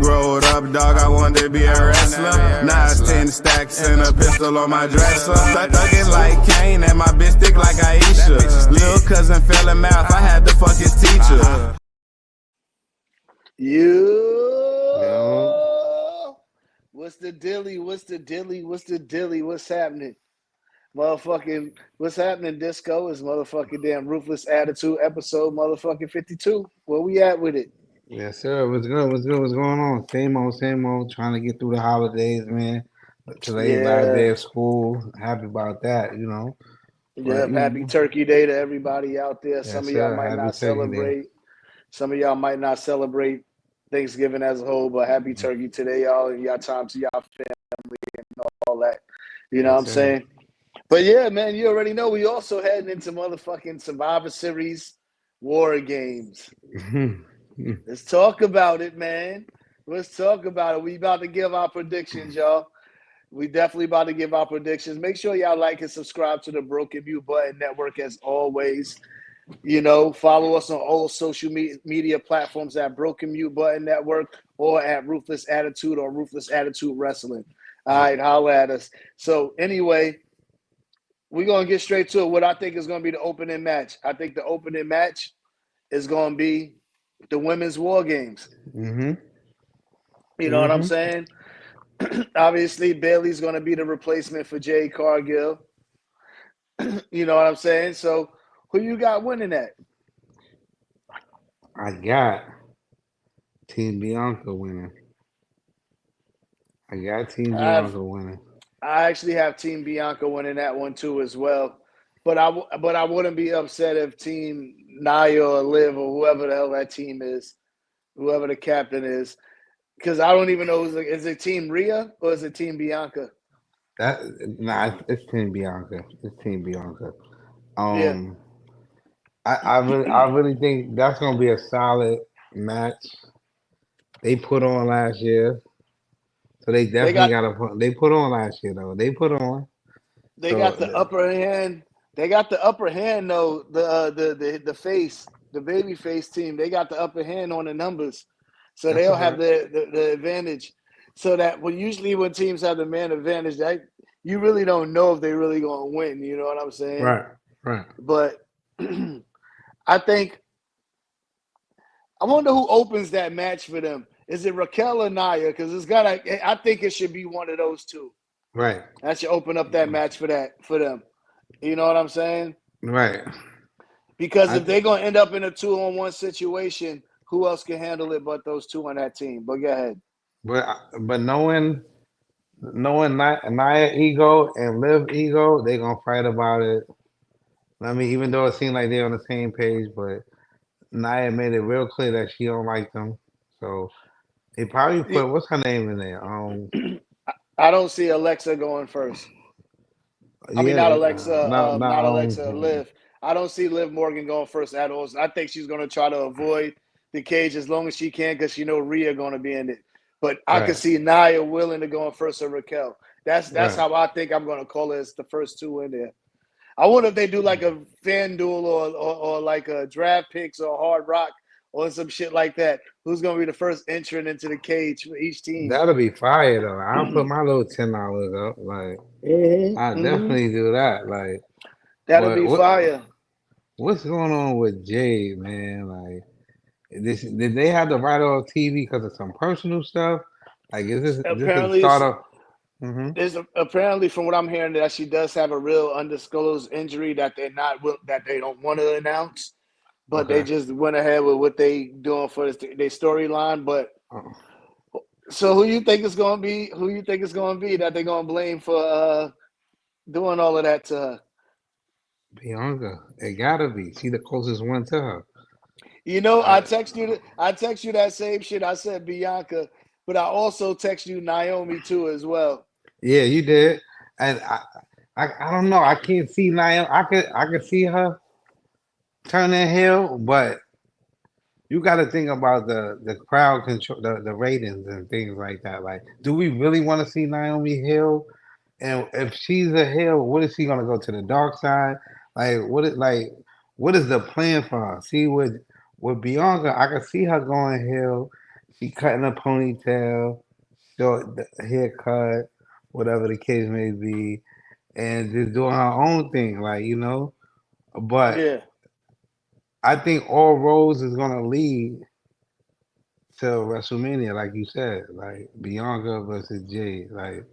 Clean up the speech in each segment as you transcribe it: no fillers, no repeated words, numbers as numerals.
growed up, dog, I wanted to be a wrestler. Now it's 10 stacks and a pistol on my dresser. Thuggin' like Kane and my bitch thick like Aisha. Lil' cousin fell in math, I had to fuck his teacher. What's the dilly? What's the dilly? What's the dilly? What's happening? Motherfucking, what's happening, Disco? Is motherfucking damn Ruthless Attitude episode motherfucking 52. Where we at with it? Yes, sir. What's good? What's good? What's going on? Same old, same old. Trying to get through the holidays, man. Today's last day of school. Happy about that, you know. Yeah, happy Turkey Day to everybody out there. Yes, Some of y'all might not celebrate. Some of y'all might not celebrate Thanksgiving as a whole, but happy Turkey today, y'all, and y'all time to y'all family and all that. You know what I'm saying? But yeah, man, you already know we also heading into motherfucking Survivor Series War Games. Let's talk about it, man. Let's talk about it. We about to give our predictions, y'all. We definitely about to give our predictions. Make sure y'all like and subscribe to the Broken View Button Network as always. You know, follow us on all social media platforms at Broken Mute Button Network or at Ruthless Attitude or Ruthless Attitude Wrestling. All right, holla at us. So anyway, we're going to get straight to it. What I think is going to be the opening match. I think the opening match is going to be the women's War Games. You know what I'm saying? Obviously, Bailey's going to be the replacement for Jade Cargill. You know what I'm saying? So who you got winning that? I got Team Bianca winning. I actually have Team Bianca winning that one too as well. But I wouldn't be upset if Team Nia or Liv or whoever the hell that team is, whoever the captain is, because I don't even know is it Team Rhea or is it Team Bianca? It's Team Bianca. It's Team Bianca. Yeah. I really think that's gonna be a solid match. They put on last year, so they definitely they put on last year though. They put on. They got the upper hand. They got the upper hand though. The baby face team. They got the upper hand on the numbers, so they'll have the advantage. So that usually when teams have the man advantage, that you really don't know if they really gonna win. You know what I'm saying? Right. But I wonder who opens that match for them. Is it Raquel or Nia? Because I think it should be one of those two. Right. That should open up that match for them. You know what I'm saying? Right. Because if they're gonna end up in a 2-on-1 situation, who else can handle it but those two on that team? But go ahead. But knowing Nia ego and Liv ego, they gonna fight about it. I mean, even though it seemed like they're on the same page, but Nia made it real clear that she don't like them. So they probably put what's her name in there? I don't see Alexa going first. I mean, not Alexa, not Alexa, Liv. I don't see Liv Morgan going first at all. I think she's going to try to avoid the cage as long as she can because she know Rhea going to be in it. But I can see Nia willing to go in first or Raquel. That's how I think I'm going to call it as the first two in there. I wonder if they do like a fan duel or like a draft picks or Hard Rock or some shit like that. Who's going to be the first entrant into the cage for each team? That'll be fire though. I'll put my little $10 up. Like I definitely do that. Like that'll be fire. What's going on with Jade, man? Like did they have to write off TV because of some personal stuff? Like is this the start of? There's apparently, from what I'm hearing, that she does have a real undisclosed injury that they don't want to announce, but they just went ahead with what they doing for their storyline. But so who you think is going to be? Who you think is going to be that they're going to blame for doing all of that to her? Bianca, it gotta be. She the closest one to her. You know, I text you that same shit. I said Bianca, but I also text you Naomi too as well. Yeah, you did, and I don't know. I can't see Naomi. I could see her turning heel, but you got to think about the crowd control, the ratings and things like that. Like, do we really want to see Naomi heel? And if she's a heel, what is she gonna go to the dark side? What is the plan for her? See with Bianca, I can see her going heel. She cutting a ponytail, short haircut, whatever the case may be, and just doing her own thing, like But Yeah, I think all roads is gonna lead to WrestleMania, like you said, like Bianca versus Jay, like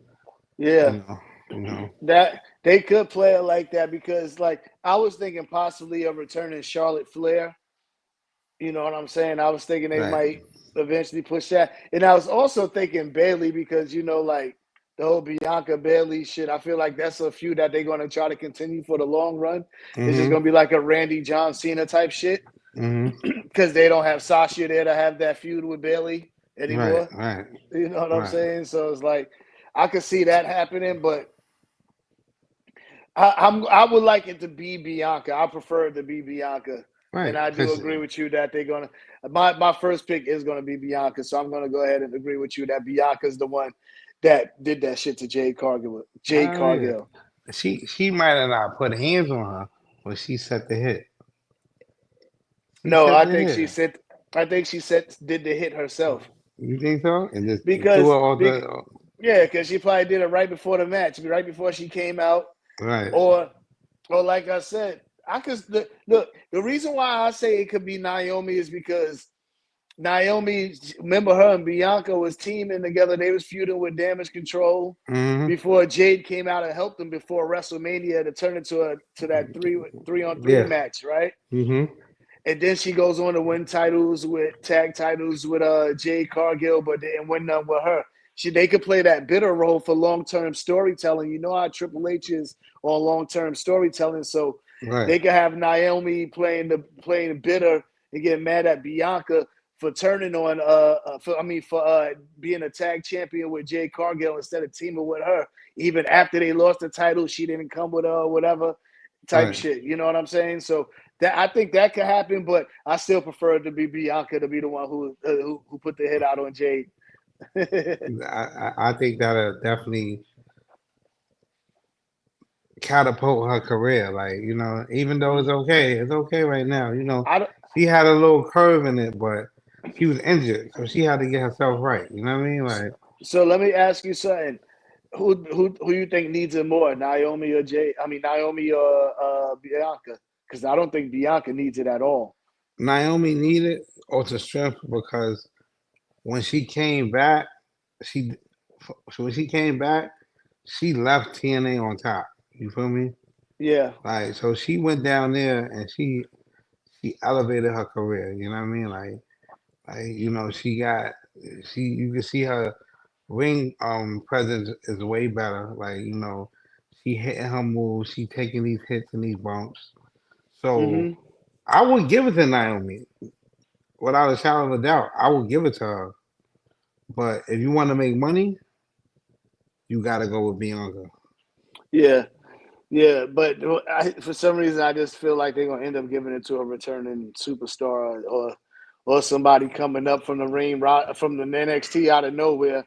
you yeah. know, you know, That they could play it like that because, like, I was thinking possibly of returning Charlotte Flair. You know what I'm saying? I was thinking they right. might eventually push that, and I was also thinking Bailey because like the whole Bianca Bailey shit. I feel like that's a feud that they're going to try to continue for the long run. It's just Mhm. going to be like a Randy John Cena type shit Mhm. because they don't have Sasha there to have that feud with Bailey Right. anymore. Right. You know what I'm Right. saying? So it's like I could see that happening, but I would like it to be Bianca. I prefer it to be Bianca, and Right. I do Cause agree with you that they're gonna. My first pick is gonna be Bianca, so I'm gonna go ahead and agree with you that Bianca's the one that did that shit to Jade Cargill. Jade oh yeah, Cargill. she might have not put hands on her, but she set the hit. She No, set I the think hit. she said. I think she said did the hit herself You think so? And just threw because, her off because the yeah, because she probably did it right before the match, right before she came out, right. or like I said, I could look. The reason why I say it could be Naomi is because Naomi, remember her and Bianca was teaming together. They was feuding with Damage Control Mhm. before Jade came out and helped them before WrestleMania to turn into that three on three Yeah. match, right? Mhm. And then she goes on to win tag titles with Jade Cargill, but didn't win none with her. They could play that bitter role for long term storytelling. You know how Triple H is on long term storytelling, so Right. they could have Naomi playing bitter and get mad at Bianca for turning on for being a tag champion with Jade Cargill instead of teaming with her. Even after they lost the title, she didn't come with her, whatever type Right. shit. You know what I'm saying? So that I think that could happen, but I still prefer it to be Bianca to be the one who put the hit out on Jade. I think that'll definitely catapult her career. Like even though it's okay right now. I don't, She had a little curve in it, but she was injured, so she had to get herself right. You know what I mean? Like so let me ask you something. Who you think needs it more, Naomi or Jade? I mean Naomi or Bianca? Because I don't think Bianca needs it at all. Naomi needed ultra strength because when she came back, she so when she came back, she left TNA on top. You feel me? Yeah. Like so, she went down there and she elevated her career. You know what I mean? Like she got you can see her ring presence is way better. Like she hitting her moves, she taking these hits and these bumps. So Mm-hmm. I would give it to Naomi without a shadow of a doubt. I would give it to her. But if you want to make money, you got to go with Bianca. Yeah. Yeah, but for some reason, I just feel like they're gonna end up giving it to a returning superstar or somebody coming up from the ring from the NXT out of nowhere.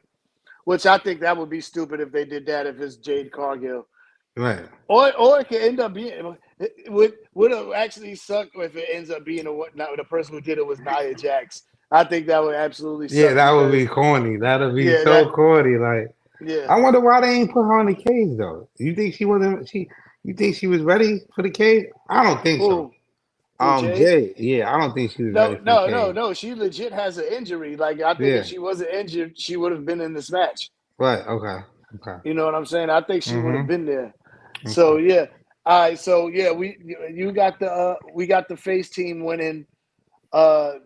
Which I think that would be stupid if they did that if it's Jade Cargill, Right. or it could end up being it would have actually sucked if it ends up being the person who did it was Nia Jax. I think that would absolutely Yeah, suck that would be because corny. That'd be yeah so corny. Like yeah I wonder why they ain't put her on the cage though. You think she wasn't? You think she was ready for the cage? I don't think so. who Jade. Jay. Yeah, I don't think she was ready No, for the no, no, cage. no. She legit has an injury. Like I think if Yeah. she wasn't injured, she would have been in this match. Right. Okay. Okay. You know what I'm saying? I think she would have Mhm. been there. So Okay. yeah. All right. So yeah, we got the face team winning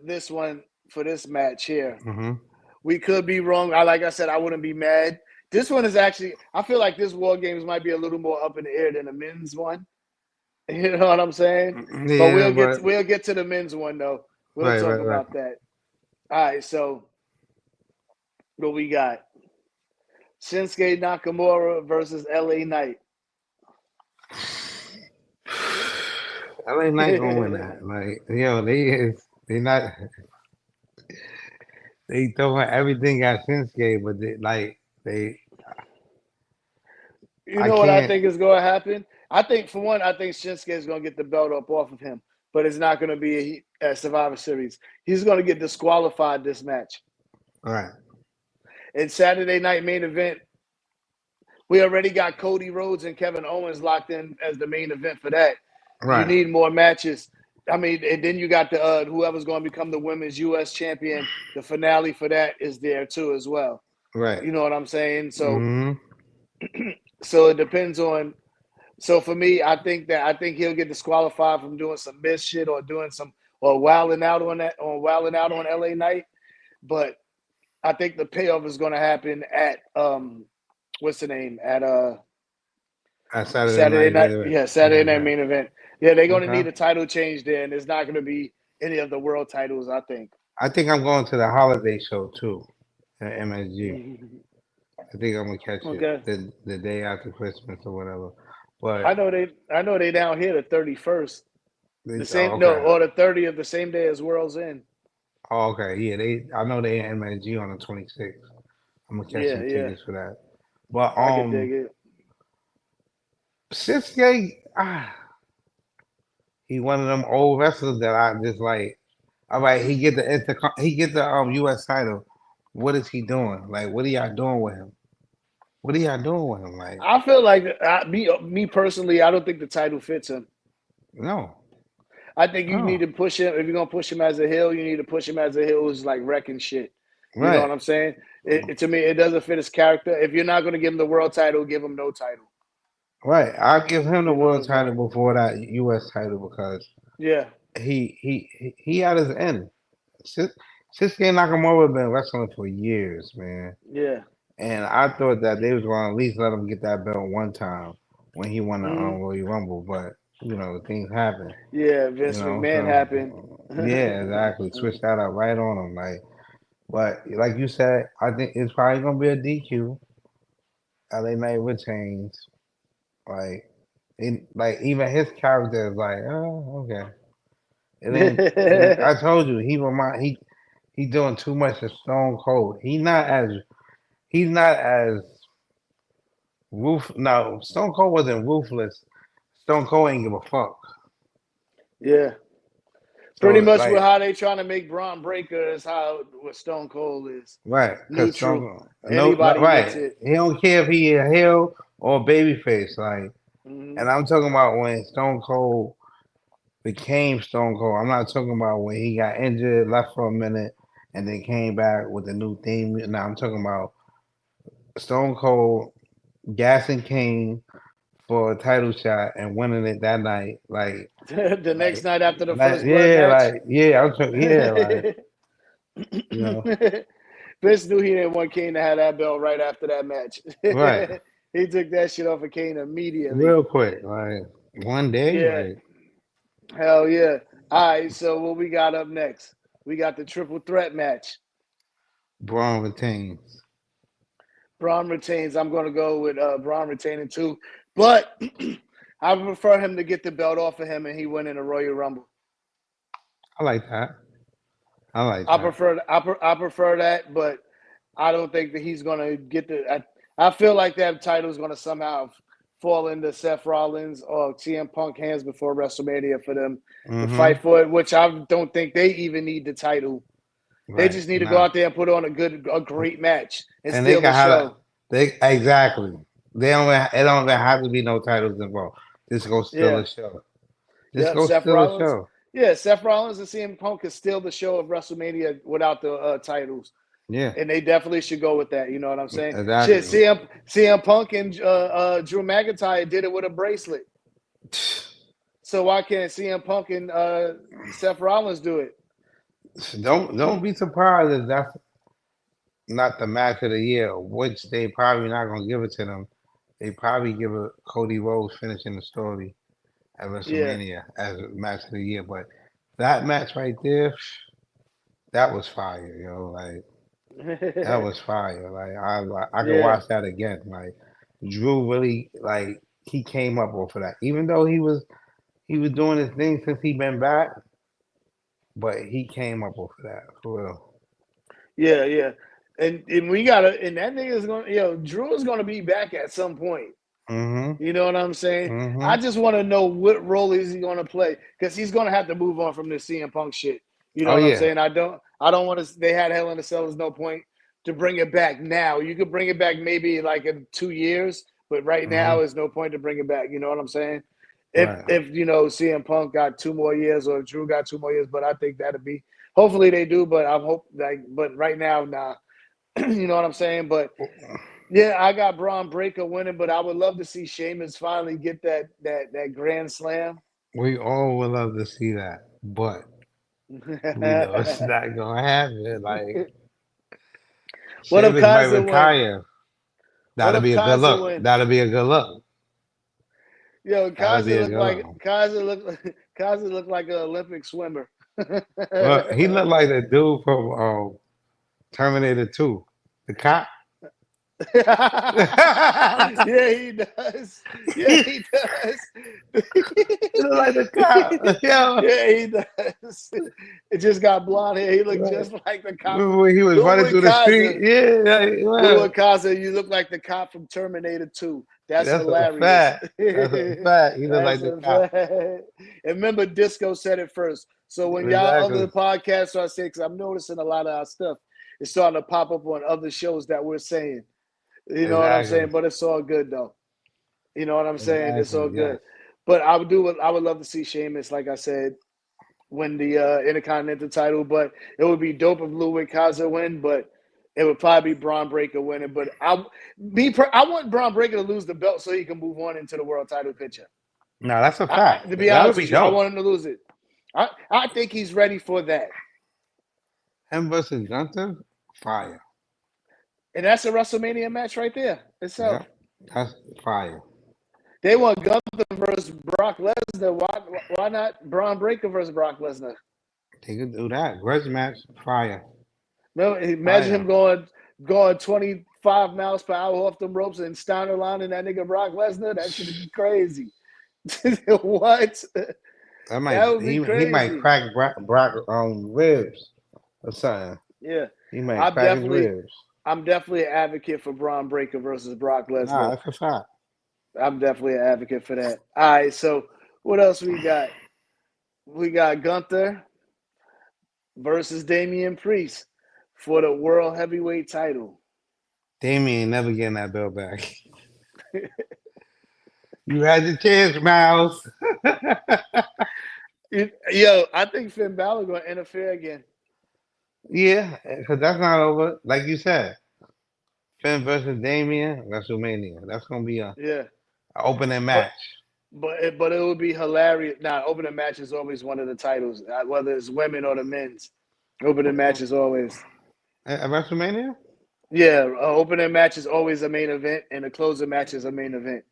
this one for this match here. Mhm. We could be wrong. Like I said, I wouldn't be mad. This one is actually I feel like this War Games might be a little more up in the air than the men's one. You know what I'm saying? But Yeah, but we'll get to the men's one though. We'll right, talk right, right. about that. All right, so what we got? Shinsuke Nakamura versus LA Knight. LA Knight gonna win that. Like, they not they throwing everything at Shinsuke, but they You I know what I can't. think is going to happen? I think, for one, I think Shinsuke is going to get the belt up off of him, but it's not going to be a Survivor Series. He's going to get disqualified this match. Right. And Saturday night main event, we already got Cody Rhodes and Kevin Owens locked in as the main event for that. You Right. need more matches. I mean, and then you got the whoever's going to become the women's U.S. champion. The finale for that is there too as well. Right. You know what I'm saying? So, Mm-hmm. so it depends on. So for me, I think he'll get disqualified from doing some miss shit or doing some or wilding out on LA Night. But I think the payoff is going to happen at what's the name at Saturday Saturday night night. video. Yeah, Saturday night Okay. main event. Yeah, they're going to Okay. need a title change there, and it's not going to be any of the world titles. I think. I think I'm going to the holiday show too at MSG. I think I'm gonna catch it Okay. the day after Christmas or whatever. But I know they down here the 31st. The it's same no, okay. or the 30th, the same day as World's End. Oh, okay. Yeah, I know they in MSG on the 26th. I'm gonna catch Yeah, some yeah. tickets for that. But I could dig it. Shinsuke, he one of them old wrestlers that I just like. All right, he get the U.S. title. What is he doing? Like, what are y'all doing with him? What are y'all doing with him? Like, I feel like me personally, I don't think the title fits him. no, I think you need no, to push him. If you're gonna push him as a heel, you need to push him as a heel who's like wrecking shit. You know right, what I'm saying? To me, it doesn't fit his character. If you're not gonna give him the world title, give him no title. right. I'll give him the You know what world I'm saying? title before that U.S. title because Yeah, he at his end. Sis- Shinsuke Nakamura been wrestling for years, man. yeah. And I thought that they was going to at least let him get that belt one time when he won the Mm-hmm. Royal Rumble, but things happen. Yeah, Vince McMahon happened. Yeah, exactly. Switch that up right on him, like. But like you said, I think it's probably gonna be a DQ. LA Knight retains. Like, like even his character is like, oh, okay. It ain't. I told you he doing too much of Stone Cold. He's not as No, Stone Cold wasn't ruthless. Stone Cold ain't give a fuck. Yeah. Pretty So much with like, how they trying to make Braun Breaker is how what Stone Cold is. right? Because Stone Neutral. Cold, no, Anybody gets right. it. He don't care if he a heel or a babyface. Like, Mm-hmm. and I'm talking about when Stone Cold became Stone Cold. I'm not talking about when he got injured, left for a minute, and then came back with a new theme. No, I'm talking about Stone Cold gassing Kane for a title shot and winning it that night. The next night after the Like first blood match. yeah, I'm talking, yeah, you know, Vince knew he didn't want Kane to have that belt right after that match. right, He took that shit off of Kane immediately. real quick, like one day, Yeah, like hell yeah. All right, so what we got up next? We got the triple threat match. Braun retains. Braun retains. I'm going to go with Braun retaining too, but I prefer him to get the belt off of him and he win in the Royal Rumble. I like that. I like I that. prefer I prefer that, but I don't think that he's going to get the. I feel like that title is going to somehow fall into Seth Rollins or CM Punk hands before WrestleMania for them to Mm-hmm. fight for it. Which I don't think they even need the title. They Right. just need to go Nah. out there and put on a great match and And they steal can the have a show. they exactly. They don't. It don't even have to be no titles involved. Just go steal Yeah. a show. Just Yep, go Seth steal a Rollins. show. Yeah, Seth Rollins and CM Punk can steal the show of WrestleMania without the titles, Yeah. and they definitely should go with that. You know what I'm saying? Shit, Exactly. CM Punk and Drew McIntyre did it with a bracelet. So why can't CM Punk and Seth Rollins do it? Don't be surprised if that's not the match of the year, which they probably not gonna give it to them. They probably give it Cody Rhodes finishing the story at Yeah. WrestleMania as a match of the year. But that match right there, that was fire, yo. Like that was fire. I could Yeah. watch that again. Like Drew really like he came up off of that. Even though he was doing his thing since he been back, but he came up off of that for real. Yeah, yeah. And we gotta and that nigga is gonna Drew is gonna be back at some point. Mm-hmm. You know what I'm saying? I Mm-hmm. just want to know what role is he going to play because he's going to have to move on from this CM Punk shit. You know Oh what I'm yeah, saying? I don't want to. They had Hell in a Cell. There's no point to bring it back now. You could bring it back maybe like in 2 years, but right now there's no point to bring it back. You know what I'm saying? right. If CM Punk got 2 more years or Drew got 2 more years, but I think that'd be. Hopefully they do, but I'm hope like. But right now, nah. You know what I'm saying? But yeah, I got Braun Breaker winning, but I would love to see Sheamus finally get that Grand Slam. We all would love to see that, but we know it's not gonna happen. Like What if Sheamus might Kaiser win? retire. What That'll if be a good Kaiser look. win? That'll be a good look. Yo, That'll be Kaiser a looked good like look. Kaiser looked like an Olympic swimmer. Well, he looked like the dude from Terminator 2, the cop. Yeah, he does. Yeah, He he does. looked like the cop. Yeah. Yeah, he does. It just got blonde hair. He looked Right. just like the cop Remember from when he was running Ludwig through the street? Kaiser. Yeah, like, Ludwig well, Kaiser, you look like the cop from Terminator 2. That's that's a hilarious. fact. That's a fact. He looked That's like the a cop. fact. And remember, Disco said it first. So when y'all other Exactly. podcasts are saying, because I'm noticing a lot of our stuff is starting to pop up on other shows that we're saying. You know what I'm Exactly. saying? But it's all good though. You know what I'm saying? It's all Exactly. Yes. good. But I would love to see Sheamus, like I said, win the Intercontinental title. But it would be dope if Ludwig Kaiser win. But it would probably be Braun Breaker winning. But I want Braun Breaker to lose the belt so he can move on into the world title picture. No, that's a fact. To be That'll honest be with you, I dope. want him to lose it. I think he's ready for that. Him versus Gunther, fire. And that's a WrestleMania match right there Yeah, itself. that's fire. They want Gunther versus Brock Lesnar. Why not Braun Breaker versus Brock Lesnar? They could do that. Grudge match, fire. No, imagine Fire. him going 25 miles per hour off the ropes and Steiner lining that nigga Brock Lesnar. That should be crazy. What? That That might would be he might crazy. crack Brock ribs or something. Yeah, He might I'm crack his definitely ribs. I'm definitely an advocate for Braun Breaker versus Brock Nah, Lesnar. that's a fact. I'm definitely an advocate for that. All right, so what else we got? We got Gunther versus Damian Priest for the World Heavyweight title. Damien never getting that belt back. You had your chance, Miles. Yo, I think Finn Balor going to interfere again. Yeah, because that's not over. Like you said, Finn versus Damien, WrestleMania. That's gonna be a opening But match. but it would be hilarious. Now, opening match is always one of the titles, whether it's women or the men's. Opening match is always. At WrestleMania? Yeah, opening match is always a main event, and a closing match is a main event.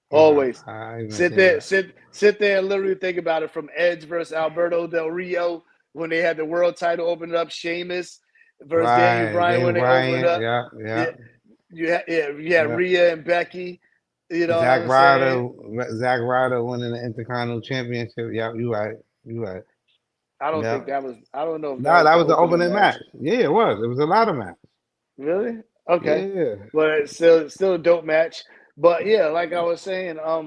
Nah, Always. I even Sit seen there, that. sit there and literally think about it. From Edge versus Alberto Del Rio when they had the world title opened up, Sheamus versus Daniel Right, Bryan Daniel when they opened Bryan. up. Yeah, Yeah, yeah, you had yeah. Rhea and Becky. You know what Zack I'm saying? Ryder, Zack Ryder winning the Intercontinental Championship. Yeah, you right, you right. I don't Yeah. think that was. I don't know if that No, was that the was the opening opening match. match. Yeah, it was. It was a lot of match. Really? Okay. Yeah. But it's still a dope match. But yeah, like I was saying, what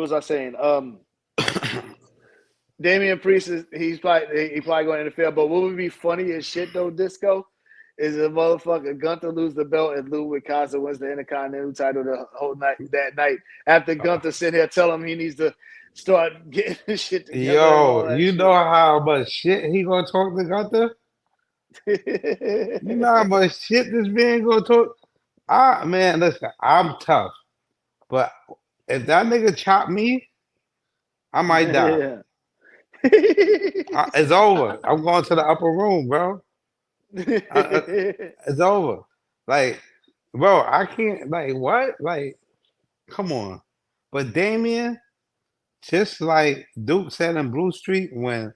was I saying? Damian Priest he probably going to interfere. But what would be funny as shit though, Disco, is a motherfucker Gunther lose the belt and Ludwig Kaiser wins the Intercontinental title the whole night that night. After Gunther sit here tell him he needs to start getting his shit together and all Yo, that you know how much shit he gonna talk to Gunther? You know how shit. much shit this man gonna talk? Ah, man, listen, I'm tough, but if that nigga chop me, I might die. Yeah. It's over. I'm going to the upper room, bro. I, it's over. Like, bro, I can't. Like, what? Like, come on. But Damien, just like Duke said in Blue Street when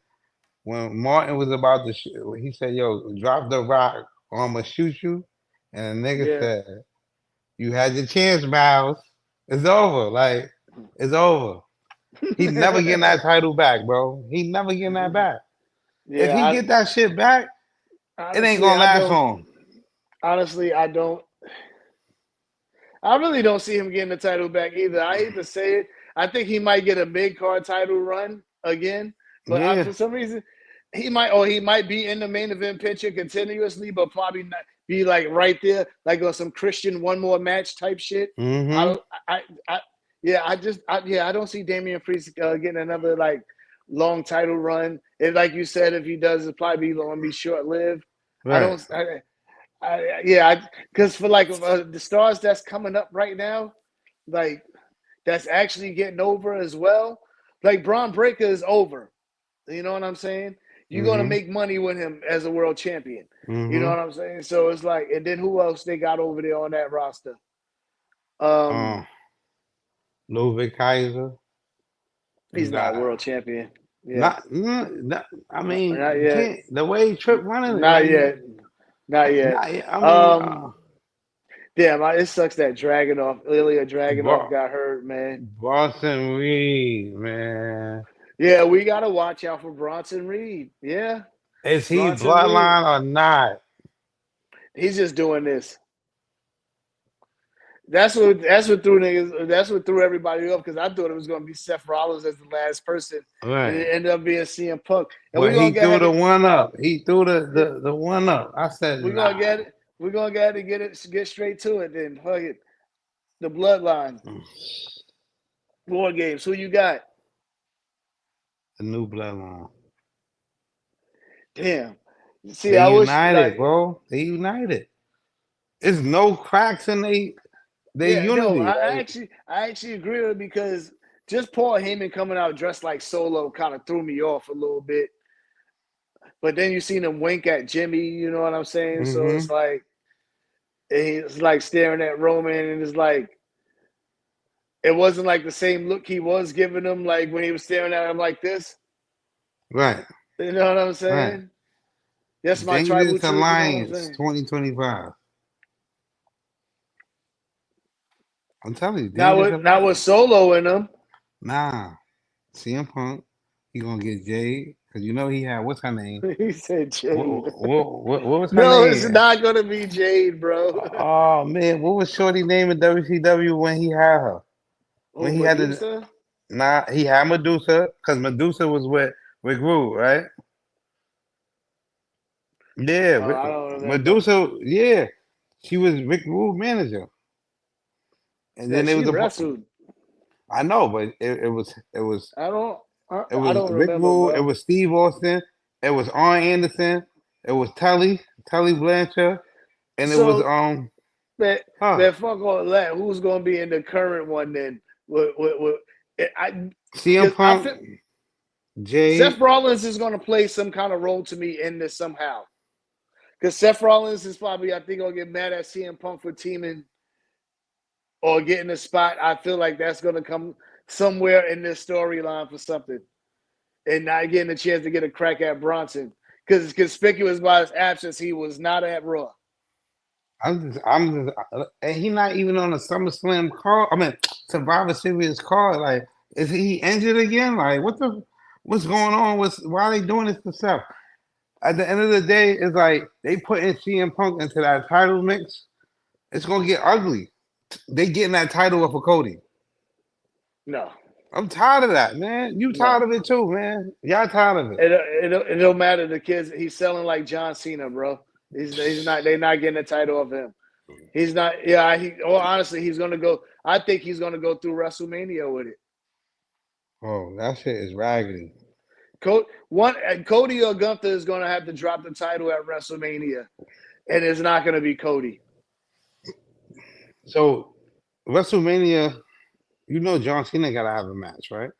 Martin was about to, he said, "Yo, drop the rock, or I'ma shoot you." And the nigga Yeah. said, "You had your chance, Miles. It's over. Like, it's over." He never getting that title back, bro. He never getting that back. If he Yeah, get that shit back, it ain't gonna I last don't. long. Honestly, I don't. I really don't see him getting the title back either. I hate to say it. I think he might get a mid card title run again, But Yeah. for some reason, he might be in the main event picture continuously, but probably not be like right there, like on some Christian one more match type shit. I Mm-hmm. don't. I don't see Damian Priest getting another like long title run. And like you said, if he does, it's probably going to be short lived. I Right. don't. Because for like the stars that's coming up right now, like that's actually getting over as well. Like Braun Breaker is over. You know what I'm saying? You're gonna Mm-hmm. make money with him as a world champion. You know Mm-hmm. what I'm saying? So it's like, and then who else they got over there on that roster? Um, Ludwig Kaiser. You he's not a got world champion. Yeah, not I not mean, you yet. can't the way Trip running it, Not like yet. Not yet. not I mean Um, Damn, it sucks that Ilya Dragunov got hurt, man. Boston Reed, man. Yeah, we gotta watch out for Bronson Reed. Yeah, Is he Bronson Reed. bloodline or not? He's just doing this. That's what threw niggas. That's what threw everybody up because I thought it was gonna be Seth Rollins as the last person, and Right. it ended up being CM Punk. And we're But gonna he get threw ahead. the one up. He threw the one up. I said We're gonna nah. get it. We're gonna get straight to it. Then fuck it. The bloodline. Wargames. Who you got? The new bloodline. Damn. See, They I wish united, like bro. They united. There's no cracks in they yeah, no, unity. I actually agree with it because just Paul Heyman coming out dressed like Solo kind of threw me off a little bit. But then you seen him wink at Jimmy, you know what I'm saying? So Mm-hmm. it's like staring at Roman, and it's like it wasn't like the same look he was giving him like when he was staring at him like this. Right. You know what I'm Right. saying? That's my tribal Dangerous truth, you know what I'm Alliance saying? 2025. I'm telling you, Now Dangerous with Alliance. Solo in him. Nah. CM Punk, he gonna get Jade. Cause you know he had what's her name? He said Jade. What was her No, it's name? not gonna be Jade, bro. Oh man, what was Shorty name in WCW when he had her? Oh, When he had the Medusa? he had Medusa, because Medusa was with Rick Rude, right? Yeah, Oh, I don't remember. Medusa, yeah. She was Rick Rude manager. And Yeah, then there she was wrestled. I know, but I don't it I was don't Rick remember, Rude, it bro. was Steve Austin, it was Arn Anderson, it was Tully Blanchard, and it was So man, huh, man, fuck all that. Who's gonna be in the current one then? CM Because I Punk, feel Seth Jade. Rollins is gonna play some kind of role to me in this somehow. Because Seth Rollins is probably, I think, gonna get mad at CM Punk for teaming or getting a spot. I feel like that's gonna come somewhere in this storyline for something, and not getting a chance to get a crack at Bronson. Because it's conspicuous by his absence, he was not at Raw. I'm just, and he not even on a SummerSlam card. I mean, Survivor Series card. Like, is he injured again? Like, what's going on? Why are they doing this to Seth? At the end of the day, it's like they put in CM Punk into that title mix. It's gonna get ugly. They getting that title off of Cody. No, I'm tired of that, man. You tired no. of it too, man. Y'all tired of it. It don't matter. The kids, he's selling like John Cena, bro. He's not. They're not getting a title of him. He's not. Yeah. Honestly, he's gonna go. I think he's gonna go through WrestleMania with it. Oh, that shit is raggedy. Cody or Gunther is gonna have to drop the title at WrestleMania, and it's not gonna be Cody. So WrestleMania, you know John Cena gotta have a match, right?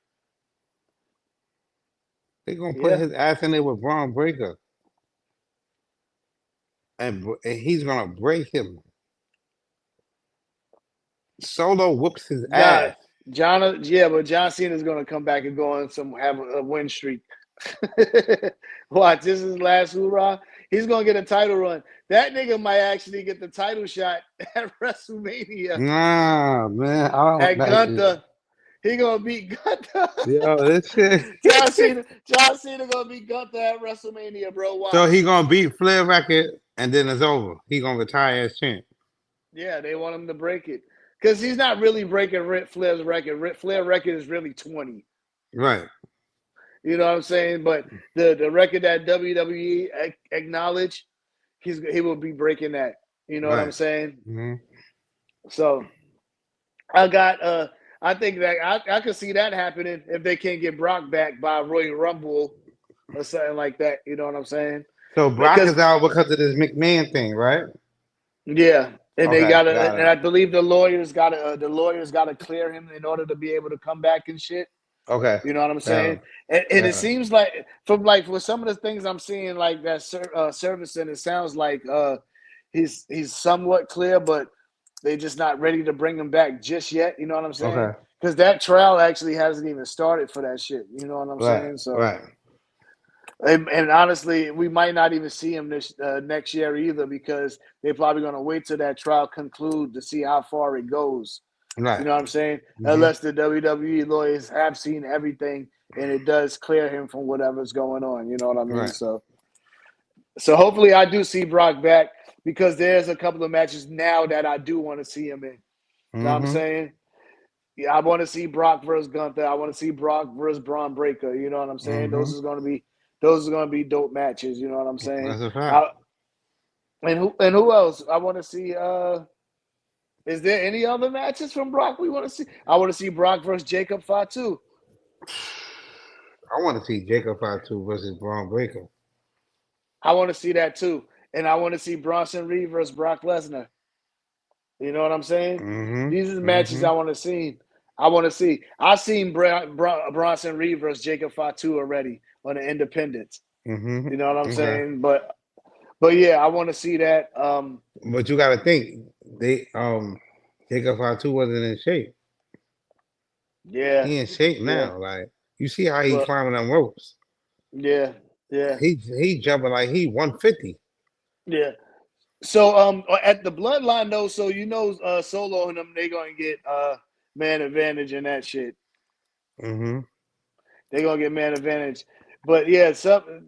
They're gonna put Yeah. his ass in there with Braun Breaker, and he's gonna break him. Solo whoops his John. ass. Yeah, but John Cena's gonna come back and go on have a win streak. Watch, this is his last hoorah. He's gonna get a title run. That nigga might actually get the title shot at WrestleMania. Nah, man, I don't At like. Gunther. He gonna beat Gunther. Yo, this shit. John Cena gonna beat Gunther at WrestleMania, bro. So he Watch. gonna beat Flair record, and then it's over. He gonna retire as champ. Yeah, they want him to break it. Because he's not really breaking Ric Flair's record. Ric Flair record is really 20. Right. You know what I'm saying? But the record that WWE acknowledged, he will be breaking that. You know what I'm saying? Mm-hmm. So I think that I could see that happening if they can't get Brock back by Royal Rumble or something like that. You know what I'm saying? So Brock Because is out because of this McMahon thing, right? yeah, and they Okay, gotta, got and I it. believe the lawyers gotta clear him in order to be able to come back and shit. Okay, You know what I'm got saying? it. And it Got it. seems like for some of the things I'm seeing like that service, and it sounds like he's somewhat clear, but they just not ready to bring him back just yet. You know what I'm saying? Okay, Because that trial actually hasn't even started for that shit. You know what I'm right, saying? So, right, and honestly, we might not even see him this next year either, because they're probably going to wait till that trial conclude to see how far it goes. You right. know what I'm saying? Mm-hmm. Unless the WWE lawyers have seen everything and it does clear him from whatever's going on. You know what I mean? Right. So hopefully I do see Brock back, because there's a couple of matches now that I do want to see him in. You know what I'm Mm-hmm. saying? Yeah, I want to see Brock versus Gunther. I want to see Brock versus Braun Breaker. You know what I'm saying? Mm-hmm. Those are gonna be dope matches. You know what I'm saying? That's a fact. And who else? I want to see. Is there any other matches from Brock we want to see? I want to see Brock versus Jacob Fatu. I want to see Jacob Fatu versus Braun Breaker. I want to see that too. And I want to see Bronson Reed versus Brock Lesnar. You know what I'm saying? These are the Mm-hmm. matches Mm-hmm. I want to see. I want to see. I seen Bronson Reed versus Jacob Fatu already on the Independence. You know what I'm Mm-hmm. Okay. saying? But yeah, I want to see that. But you got to think they Jacob Fatu wasn't in shape. Yeah, He in shape yeah, now. Like you see how he but climbing them ropes. yeah, yeah, He jumping like he 150. yeah. So at the bloodline though, so Solo and them, they gonna get man advantage in that shit. Mm-hmm. They gonna get man advantage. But yeah,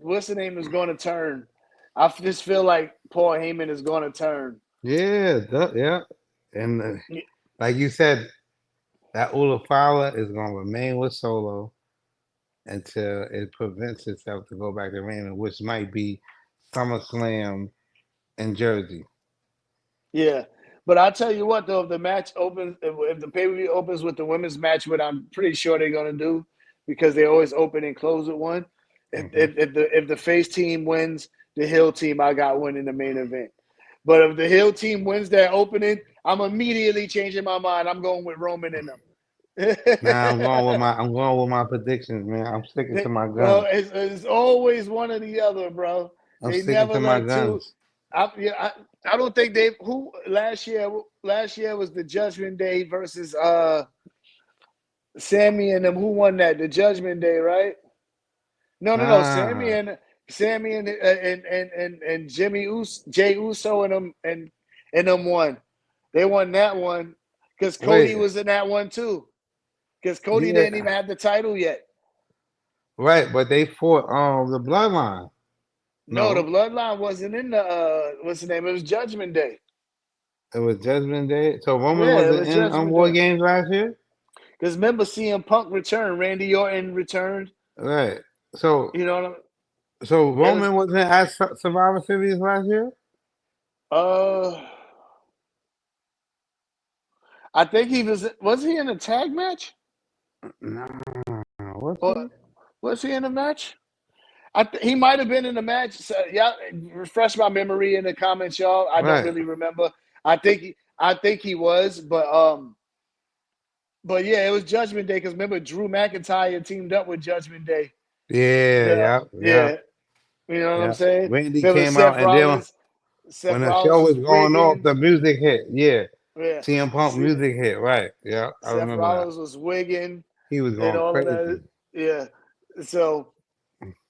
what's the name is gonna turn. I just feel like Paul Heyman is gonna turn. Yeah, yeah. And like you said, that Ula Fowler is gonna remain with Solo until it prevents itself to go back to Raymond, which might be SummerSlam in Jersey. Yeah. But I'll tell you what though, if the match opens, if the pay-per-view opens with the women's match, what I'm pretty sure they're gonna do, because they always open and close with one. If Mm-hmm. if, if the if the face team wins, the heel team I got winning the main event. But if the heel team wins that opening, I'm immediately changing my mind. I'm going with Roman in them. Now I'm going with my predictions, man. I'm sticking to my Bro, guns. it's always one or the other, bro. I'm They sticking never to my like two. guns. I don't think they who last year was the Judgment Day versus Sammy and them. Who won that? The Judgment Day, right? No. Nah, Sammy and Jay Uso and them won. They won that one because Cody wait, was in that one too. Because Cody didn't even yeah, have the title yet. right. But they fought the Bloodline. No, the No, Bloodline wasn't in the what's the name? It was Judgment Day. it was Judgment Day. So Roman Yeah, it wasn't was in Judgment War Day. Games last year, Because remember, CM Punk returned, Randy Orton returned. right? So You know what I mean? so It was Roman wasn't at Survivor Series last year. uh I think he was he in a tag match? No, what's Or he? was he in a match? He might have been in the match. So, yeah, refresh my memory in the comments, y'all. I don't Right. really remember. I think he was, but yeah, it was Judgment Day because remember Drew McIntyre teamed up with Judgment Day. Yeah, yeah, yeah, Yeah, you know what I'm yeah. saying? Randy Remember came out, and then when Seth the show Rollins was was going off, wigging. the music hit. Yeah, Yeah, CM Punk music hit. Right. Yeah, I Seth remember that. Rollins was wigging He was and going all of that. crazy. Yeah, so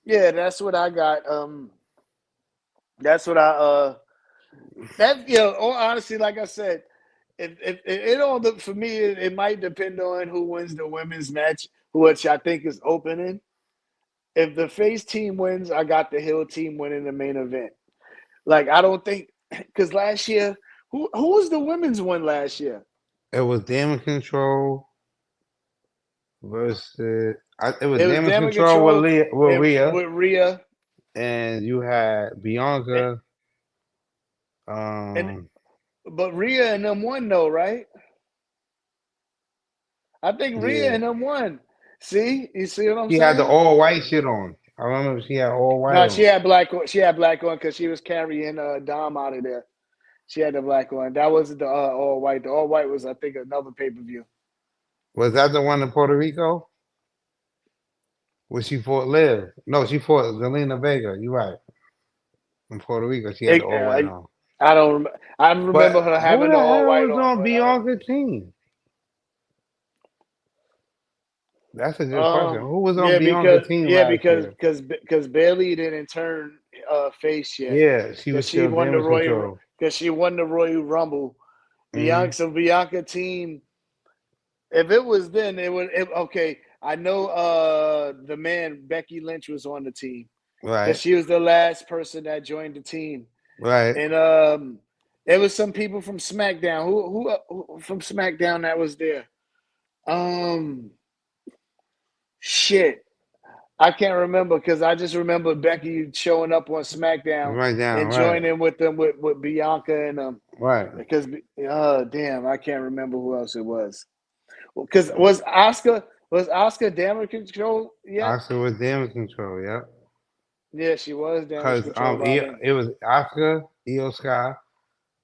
yeah, that's what I got. That's what I that honestly, like I said, if it all for me, it might depend on who wins the women's match, which I think is opening. If the face team wins, I got the heel team winning the main event. Like I don't think because last year, who was the women's one last year? It was Damage Control versus It was It was Damage Damage Control with Control with and Rhea, with Rhea and you had and, Bianca. and Um, but Rhea and them won though, right? I think Rhea yeah, and them won. See, you see what I'm she had the saying? all white shit on. I remember she had all white No, she on. had black. She had black on because she was carrying Dom out of there. She had the black one. That wasn't the all white. The all white was, I think, another pay per view. Was that the one in Puerto Rico? Where she fought Liv? No, she fought Zelina Vega. You right. In Puerto Rico, she had the all white on. I don't. I remember But her who having the the all hell white was on, on but I don't. Bianca's team? That's a good question. Who was on Yeah, Bianca's team last year? because Bailey didn't turn face yet Yeah, she because was she still won the Damage Control. Royal Rumble. Hmm Bianca team. If it was then, it would. Okay, I know the man Becky Lynch was on the team because Right, she was the last person that joined the team, right. and there was some people from SmackDown who from SmackDown that was there. Um, shit. I can't remember because I just remember Becky showing up on SmackDown Right down, and right, joining with them with Bianca and right. because damn, I can't remember who else it was. Because was Oscar damage control yet? Oscar was Damage Control, yeah. Yeah, she was damage Because control by then. it was Oscar, Io Sky,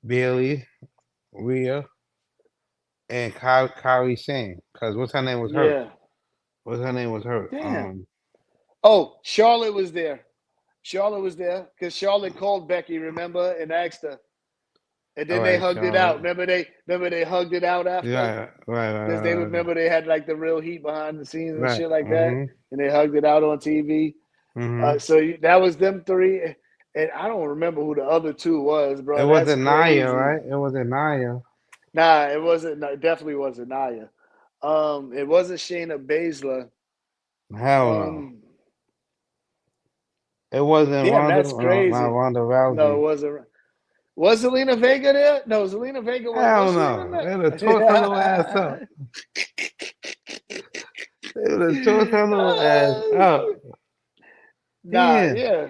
Bailey, Rhea, and Kyrie Sane. Because what's her name was hurt. Yeah, What's her name was hurt. damn. Oh, Charlotte was there. Charlotte was there because Charlotte called Becky, remember, and asked her, and All then they right, hugged it out. Charlotte. Remember they hugged it out after. Yeah, right, Because they right, right, remember they had like the real heat behind the scenes and right. shit like that, Mm-hmm. and they hugged it out on TV. Mm-hmm. That was them three, and I don't remember who the other two was, It bro. That's wasn't Naya, crazy. right? It wasn't Naya. Nah, it wasn't. No, it definitely wasn't Naya. It wasn't Shayna Baszler. Hell no. Um, It wasn't damn, Ronda, that's not crazy. Ronda No, it Rousey. wasn't. Was Zelina Vega there? No, Zelina Vega Hell was she even no. They would have tore her little ass up. there? They would have tore her little ass up. Nah, Damn. yeah.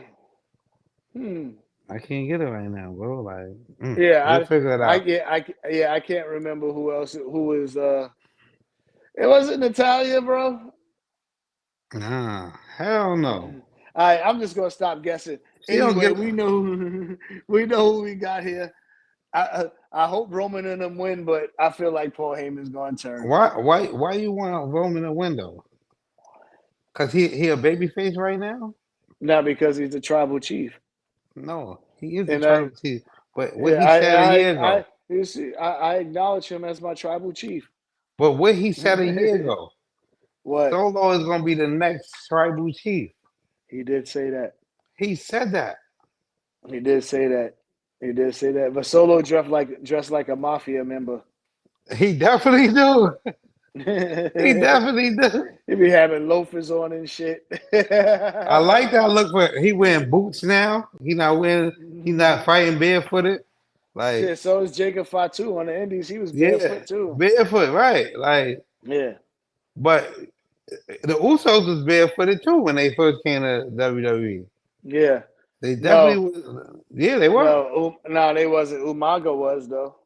Hmm. I can't get it right now, bro. Like, we'll Yeah, figure it out. I can't remember who else who was it wasn't Natalia, bro. Nah, hell no. All right, I'm just gonna stop guessing. She don't Anyway, get. we know we know who we got here. I hope Roman and them win, but I feel like Paul Heyman's gonna turn. Why you want Roman a window? Cause he a baby face right now? Not because he's the tribal chief. No, he is a And tribal chief. But what yeah, he said a year ago. you see, I acknowledge him as my tribal chief. But what he said a year ago. What? Solo is gonna be the next tribal chief. He did say that. He said that. He did say that. He did say that. But Solo dressed like a mafia member. He definitely do. He He definitely do. be having loafers on and shit. I like that look for he wearing boots now. He not fighting barefooted. Like, Shit, so is Jacob Fatu on the Indies. He was yeah, barefoot too. barefoot, right. Like, Yeah. but the Usos was barefooted too when they first came to WWE. Yeah. They definitely No. was, yeah, they were. No, they wasn't. Umaga was though.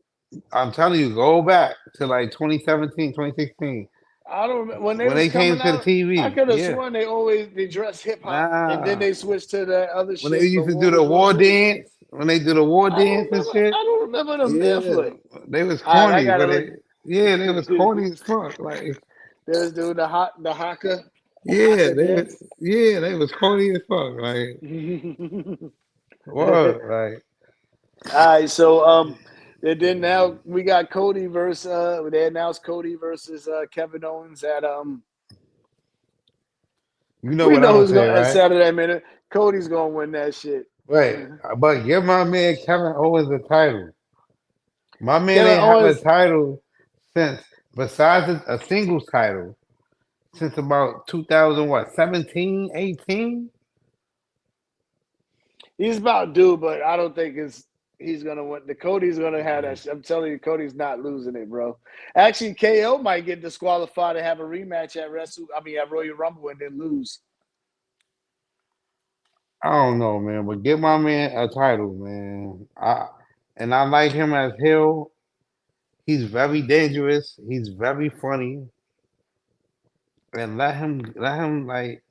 I'm telling you, go back to like 2017, 2016 I don't remember when they when was they came coming to the out. I TV. could have Yeah. sworn they dressed hip hop, and then Nah. they switched to that other When they shit. used But to do what the was gonna war do? dance, when they do the war dance and shit, I don't remember them yeah, barefoot. they was All right, I corny, gotta but look. they was corny as fuck. Like, They was doing the haka, yeah, dance. they was corny as fuck. Like, what? Like, All right, so and then now we got Cody versus they announced Cody versus Kevin Owens at you know we what know I'm gonna who's say, going to at right? Saturday minute. Cody's gonna win that shit. Right, but give my man Kevin Owens the title. My man Kevin ain't have a Owens, title since, besides a singles title, since about 2000, what, 17, 18? he's about due, but I don't think it's He's gonna win. The Cody's gonna have that. I'm telling you, Cody's not losing it, bro. Actually, KO might get disqualified and have a rematch at at Royal Rumble and then lose. I don't know, man, but get my man a title, man. I like him as heel. He's very dangerous. He's very funny, and let him like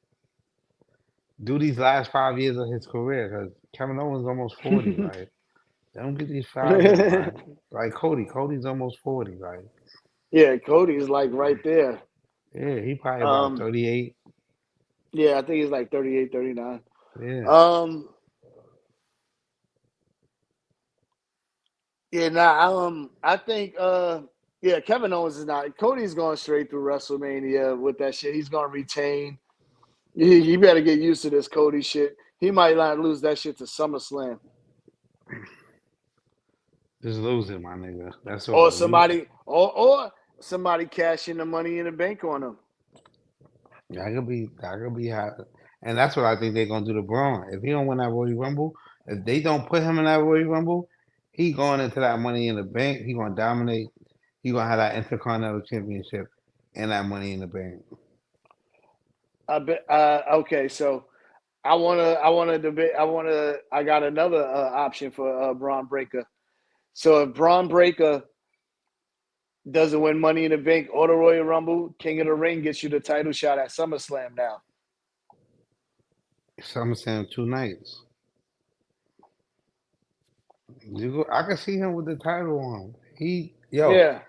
do these last 5 years of his career because Kevin Owens almost 40. Like, let him get these 5 now. Like Cody's almost 40. Like, Yeah, Cody's like right there. yeah, he probably about 38. Yeah, I think he's like 38, 39. Yeah. Yeah, nah, I think yeah, Kevin Owens is not. Cody's going straight through WrestleMania with that shit. He's gonna retain. You better get used to this Cody shit. He might not lose that shit to SummerSlam. Just losing, my nigga. That's all. Or somebody cashing the Money in the Bank on him. That could be hot. And that's what I think they're gonna do to Braun. If he don't win that Royal Rumble, if they don't put him in that Royal Rumble, he going into that Money in the Bank. He gonna dominate. He gonna have that Intercontinental Championship and that Money in the Bank. I bet. Okay, so I got another option for Braun Breaker. So if Braun Breaker doesn't win Money in the Bank or the Royal Rumble, King of the Ring gets you the title shot at SummerSlam now. SummerSlam 2 nights. I can see him with the title on. Yeah.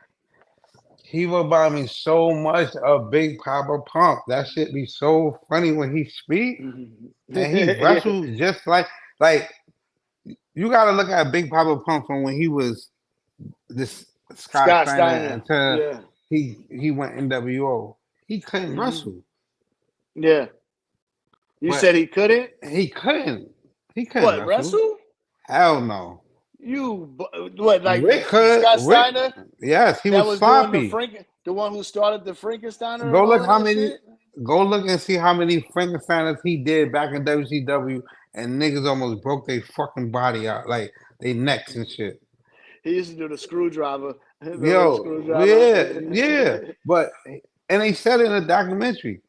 He remind me so much of Big Papa Pump. That shit be so funny when he speak. And he wrestled just like you gotta look at Big Papa Pump from when he was this Scott Steiner until Yeah. he went NWO. He couldn't wrestle. Yeah. You But said he couldn't? he couldn't. He couldn't Wrestle? Hell no. Like Rick could. Scott Steiner? Yes, he That was doing sloppy. the one who started the Frankensteiner Go and look all how that many. shit? Go look and see how many Frankensteiners he did back in WCW, and niggas almost broke their fucking body out, like they necks and shit. He used to do the screwdriver. The little Yo, yeah. screwdriver. But and they said in the documentary,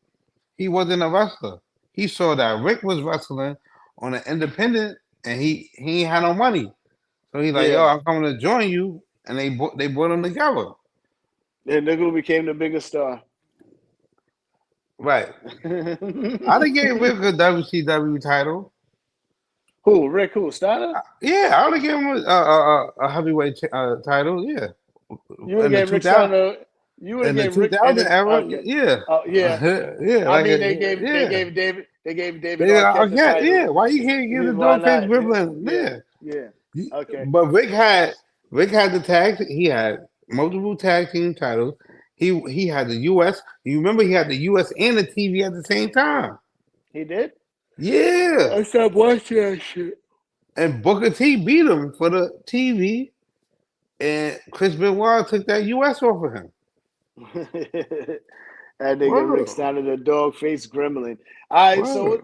he wasn't a wrestler. He saw that Rick was wrestling on an independent, and he ain't had no money. So he's like, "Yo, Yeah. I'm coming to join you," and they brought them together. And nigga became the biggest star. Right. I done gave Rick a WCW title. Who? Rick? Who? Steiner? Yeah, I would have given him a heavyweight title. Yeah, You would have in the gave Rick 2000 Steiner. You would in have the gave Rick. 2000 era. Okay. Yeah, Oh yeah. yeah. I Like mean, yeah. They gave David Arquette the title. Yeah. Why you can't give the Why Dogface not? Ribbon? Yeah. Yeah. Yeah. Okay. But Rick had the tag. He had multiple tag team titles. He had the U.S. You remember he had the U.S. and the TV at the same time. He did? Yeah. I stopped watching that shit. And Booker T beat him for the TV, and Chris Benoit took that U.S. off of him. That nigga Rick Steiner, the dog face gremlin. All right, so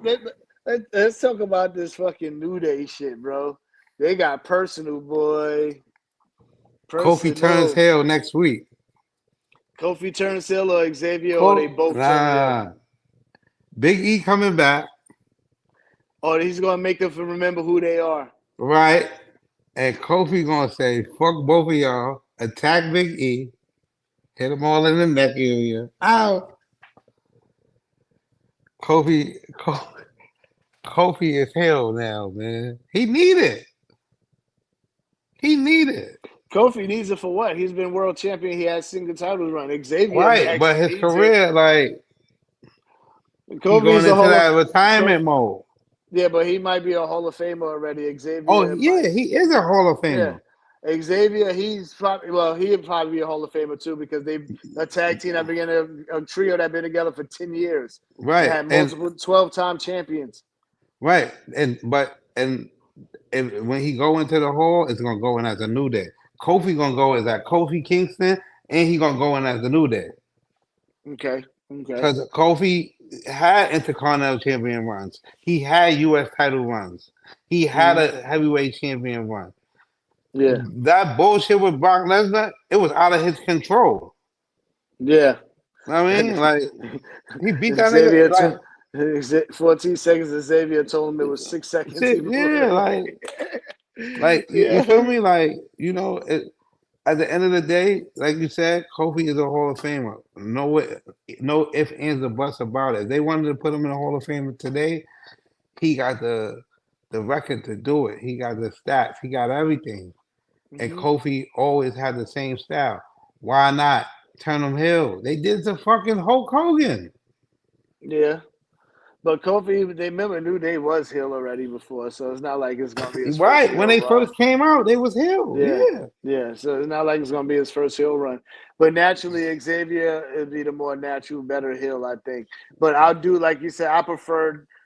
let's talk about this fucking New Day shit, bro. They got personal, boy. Kofi turns heel next week. Kofi turns heel or Xavier, or they both turn heel? Big E coming back. Or he's gonna make them remember who they are. Right. And Kofi gonna say, fuck both of y'all, attack Big E, hit them all in the neck area. Ow. Kofi is hell now, man. He need it. Kofi needs it for what? He's been world champion. He has single titles run. Xavier, right? But his career, like, Kofi's going into that retirement mode. Yeah, but he might be a Hall of Famer already. Xavier. Oh yeah, he is a Hall of Famer. Yeah. Xavier, he'd probably be a Hall of Famer too because they a tag team that began a trio that been together for 10 years. Right. They had multiple 12-time champions. Right. And when he go into the hall, it's gonna go in as a New Day. Kofi gonna go as that Kofi Kingston, and he gonna go in as the New Day. Okay. Because Kofi had Intercontinental Champion runs. He had U.S. title runs. He had a heavyweight champion run. Yeah. That bullshit with Brock Lesnar, it was out of his control. Yeah. I mean, like he beat that Xavier nigga like 14 seconds, and Xavier told him it was 6 seconds. shit, yeah, like you Yeah. feel me? Like at the end of the day, like you said, Kofi is a Hall of Famer. No ifs, ands, or buts about it. If they wanted to put him in the Hall of Fame today, he got the record to do it. He got the stats. He got everything. And Mm-hmm. Kofi always had the same style. Why not turn him heel? They did it to fucking Hulk Hogan. Yeah. But Kofi, they knew they was heel already before, so it's not like it's gonna be his first Right. heel When they run. first came out, they was heel. Yeah, Yeah. yeah. So it's not like it's gonna be his first heel run. But naturally, Xavier would be the more natural, better heel, I think. But I'll do like you said.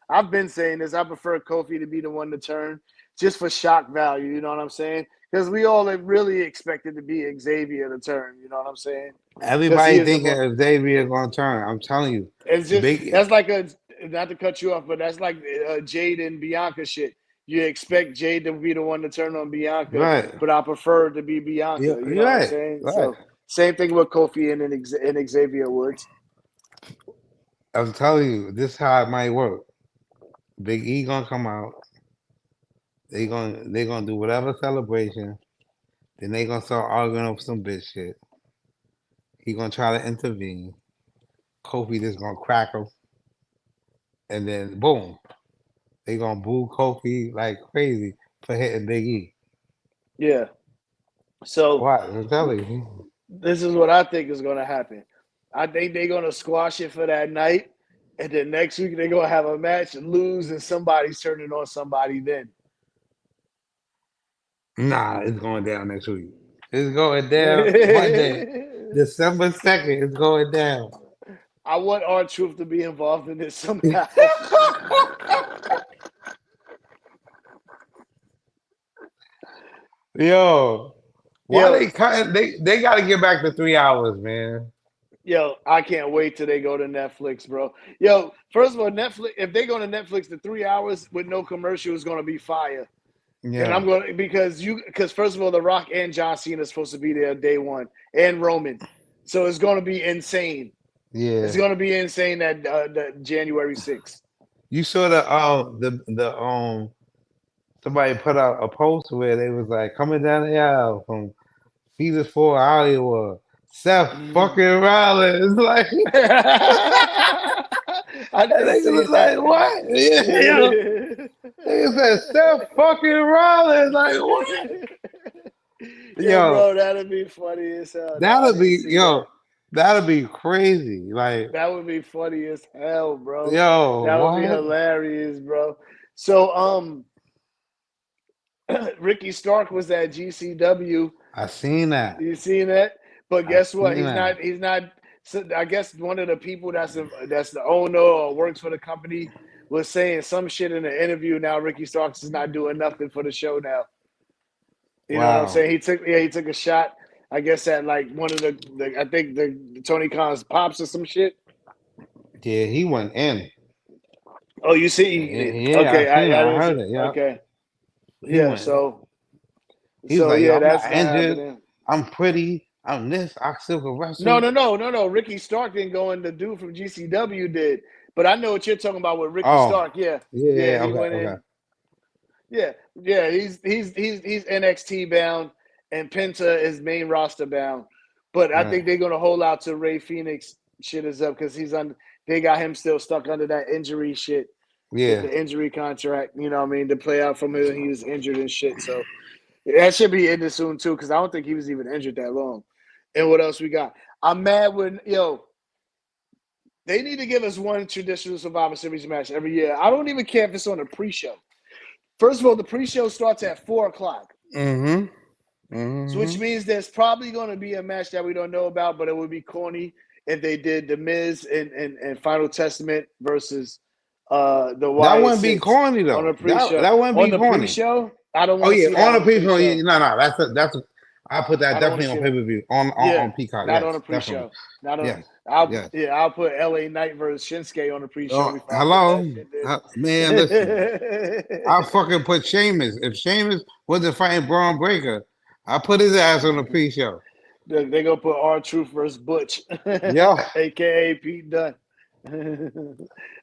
I've been saying this. I prefer Kofi to be the one to turn, just for shock value. You know what I'm saying? Because we all have really expected to be Xavier to turn. You know what I'm saying? Because he Everybody is the thinking more. if Xavier gonna turn. I'm telling you. It's just Big that's like a not to cut you off, but that's like Jade and Bianca shit. You expect Jade to be the one to turn on Bianca, right. but I prefer it to be Bianca. Yeah, You you're know what I'm right. saying? Right. So same thing with Kofi and Xavier Woods. I'm telling you, this is how it might work. Big E gonna come out. They gonna do whatever celebration. Then they gonna start arguing over some bitch shit. He gonna try to intervene. Kofi just gonna crack him, and then boom, they gonna boo Kofi like crazy for hitting Big E. Yeah. So What? I'm telling you. this is what I think is going to happen. I think they're going to squash it for that night, and then next week they're going to have a match and lose, and somebody's turning on somebody then. Nah, it's going down next week. It's going down Monday, December 2nd. It's going down. I want R-Truth to be involved in this somehow. Yo, why Yo, they cutting? They got to get back to 3 hours, man. yo, I can't wait till they go to Netflix, bro. Yo, first of all, Netflix, if they go to Netflix, the 3 hours with no commercial is going to be fire. And I'm Yeah, going to, because first of all, The Rock and John Cena are supposed to be there day one, and Roman. So it's going to be insane. yeah. It's going to be insane that January 6th. You saw the somebody put out a post where they was like coming down the aisle from Caesars for Iowa, Seth Mm. fucking Rollins, like. I And didn't they see was that. like, what? Yeah, yo. They said Seth fucking Rollins, like what? Yo, Yo, bro, that'd be funny as hell. No, I that'll didn't be see that. yo, that'll be crazy. Like, That would be funny as hell, bro. yo, That would be what? hilarious, bro. So, Ricky Stark was at GCW. I seen that. You seen that? But I guess what? seen He's that. not. He's not. So I guess one of the people that's the owner or works for the company was saying some shit in the interview. Now Ricky Starks is not doing nothing for the show now. You know what I'm Wow. saying? He took a shot. I guess at like one of the I think the Tony Khan's pops or some shit. Yeah, he went in. Oh, you see? Yeah, Okay, I seen it. I I didn't heard see. it. Yeah, Okay, he yeah. went in. He was So like, yo, yeah, I'm that's not gonna injured. happen. I'm pretty. I'm this. I still can No, wrestle. no. Ricky Stark didn't go in. The dude from GCW did. But I know what you're talking about with Ricky Oh, Stark. Yeah, yeah. he Okay, went okay. in. Yeah. He's NXT bound, and Penta is main roster bound. But I Right. think they're gonna hold out to Ray Phoenix. Shit is up because he's on. They got him still stuck under that injury shit, Yeah. the injury contract. You know what I mean? To play out from him, he was injured and shit. So that should be ended soon too, because I don't think he was even injured that long. And what else we got? I'm mad when they need to give us one traditional Survivor Series match every year. I don't even care if it's on a pre-show. First of all, the pre-show starts at 4:00. Mm-hmm. So which Mm-hmm. means there's probably going to be a match that we don't know about, but it would be corny if they did The Miz and Final Testament versus the That Wyatt wouldn't be Six corny on a though. That pre-show. that wouldn't On be the corny. pre-show, I don't Oh want to yeah, see that on on a a pre-show. pre-show. No. I put that I don't want definitely to on see pay that. per view on Yeah, Peacock. not on Yes, a definitely. pre-show. Not on. Yes, yes. I'll put LA Knight versus Shinsuke on the pre-show Oh, before I put that hello, shit man. Listen, I there. fucking put Sheamus. If Sheamus wasn't fighting Braun Breaker, I put his ass on the pre-show. They gonna put R-Truth versus Butch, Yo, aka Pete Dunne.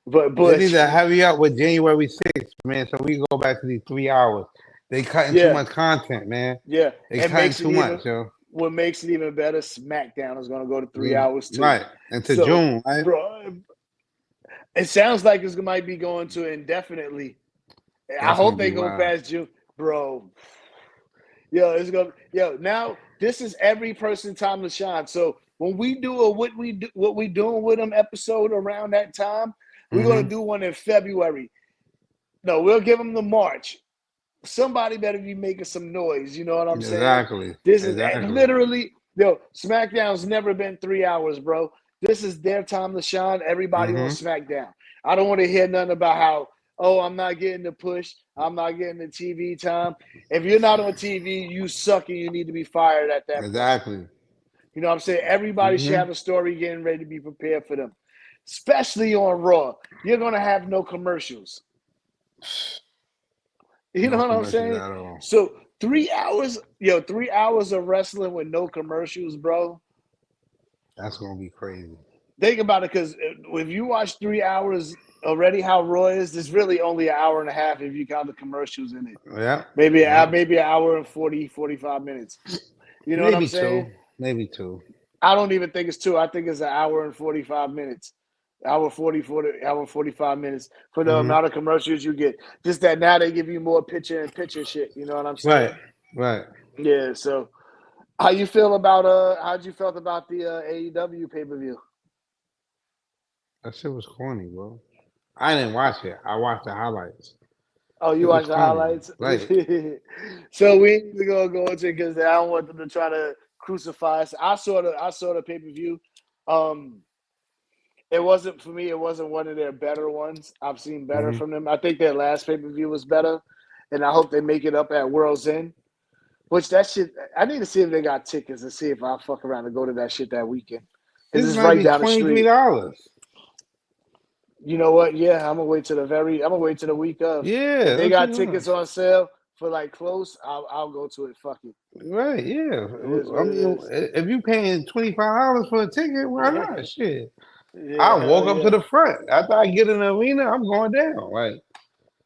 But they Butch, need to hurry up with January 6th, man, so we can go back to these 3 hours. They cutting too yeah, much content, man. yeah. They And cutting makes it too even much, yo. what makes it even better. SmackDown is gonna go to 3 hours too. Right, into So, June, right? bro, it sounds like it might be going to indefinitely. I That's hope gonna they be go wild. past June, bro. Now this is every person time to shine. So when we do what we doing with them episode around that time, we're gonna do one in February. No, we'll give them the March. Somebody better be making some noise. You know what I'm saying? Exactly. This is Exactly. literally SmackDown's never been 3 hours, bro. This is their time to shine. Everybody on SmackDown. I don't want to hear nothing about how, oh, I'm not getting the push. I'm not getting the TV time. If you're not on TV, you suck and you need to be fired at that Exactly. point. You know what I'm saying? Everybody should have a story getting ready to be prepared for them. Especially on Raw. You're going to have no commercials. You know what I'm saying? So 3 hours, 3 hours of wrestling with no commercials, bro. That's going to be crazy. Think about it, because if you watch 3 hours already, how Raw is, there's really only an hour and a half if you count the commercials in it. Yeah. Maybe an hour and 40, 45 minutes. You know what I'm saying? Maybe two. I don't even think it's 2. I think it's an hour and 45 minutes. Hour 45 minutes for the amount of commercials you get. Just that now they give you more picture-in-picture shit. You know what I'm saying? Right. Yeah. So, how'd you felt about the AEW pay-per-view? That shit was corny, bro. I didn't watch it. I watched the highlights. Oh, you watched the highlights? Right. So we need to go into it because I don't want them to try to crucify us. I saw the pay-per-view. It wasn't for me. It wasn't one of their better ones. I've seen better from them. I think their last pay-per-view was better, and I hope they make it up at World's End. Which that shit, I need to see if they got tickets and see if I'll fuck around and go to that shit that weekend. It's right down the street. $23. You know what? Yeah, I'm gonna wait to the week of. Yeah, if they got tickets on sale for like close, I'll go to it. Fuck it. Right? Yeah. I mean, if you paying $25 for a ticket, why not? Shit. Yeah, I walk up to the front. After I get in the arena, I'm going down. Like,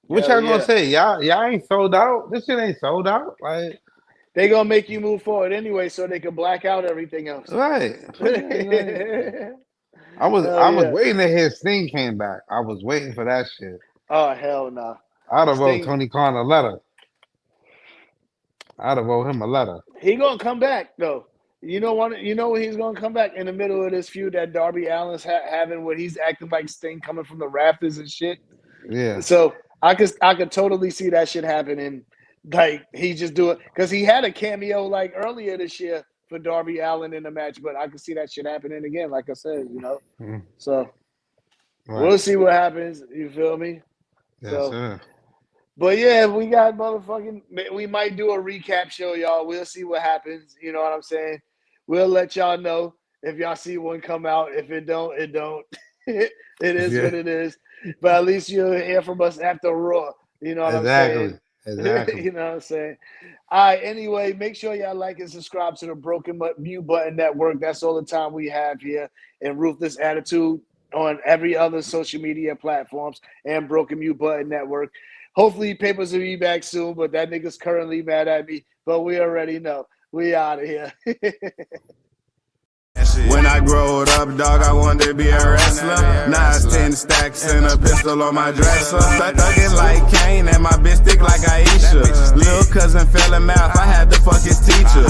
what y'all gonna say? Y'all ain't sold out. This shit ain't sold out. Like, they gonna make you move forward anyway, so they can black out everything else. Right. I was waiting to hear Sting came back. I was waiting for that shit. Oh hell no! Nah. I'd have wrote Tony Khan a letter. I'd have wrote him a letter. He gonna come back though. You know when he's gonna come back in the middle of this feud that Darby Allin's having, where he's acting like Sting coming from the rafters and shit. Yeah. So I could totally see that shit happening. Like he just do it because he had a cameo like earlier this year for Darby Allin in the match, but I could see that shit happening again. Like I said, So we'll see what happens. You feel me? Yes, sir. But yeah, we got we might do a recap show, y'all. We'll see what happens. You know what I'm saying? We'll let y'all know if y'all see one come out. If it don't, it don't. It is what it is. But at least you'll hear from us after Raw. You know what I'm saying? Exactly. You know what I'm saying? All right, anyway, make sure y'all like and subscribe to the Broken Mute Button Network. That's all the time we have here in Ruthless Attitude on every other social media platforms and Broken Mute Button Network. Hopefully, Papers will be back soon, but that nigga's currently mad at me. But we already know. We out of here. When I growed up, dog, I wanted to be a wrestler. Now it's 10 stacks and a pistol on my dresser. Thuggin' like Kane and my bitch thick like Aisha. Lil' cousin fell in math, I had to fuck his teacher.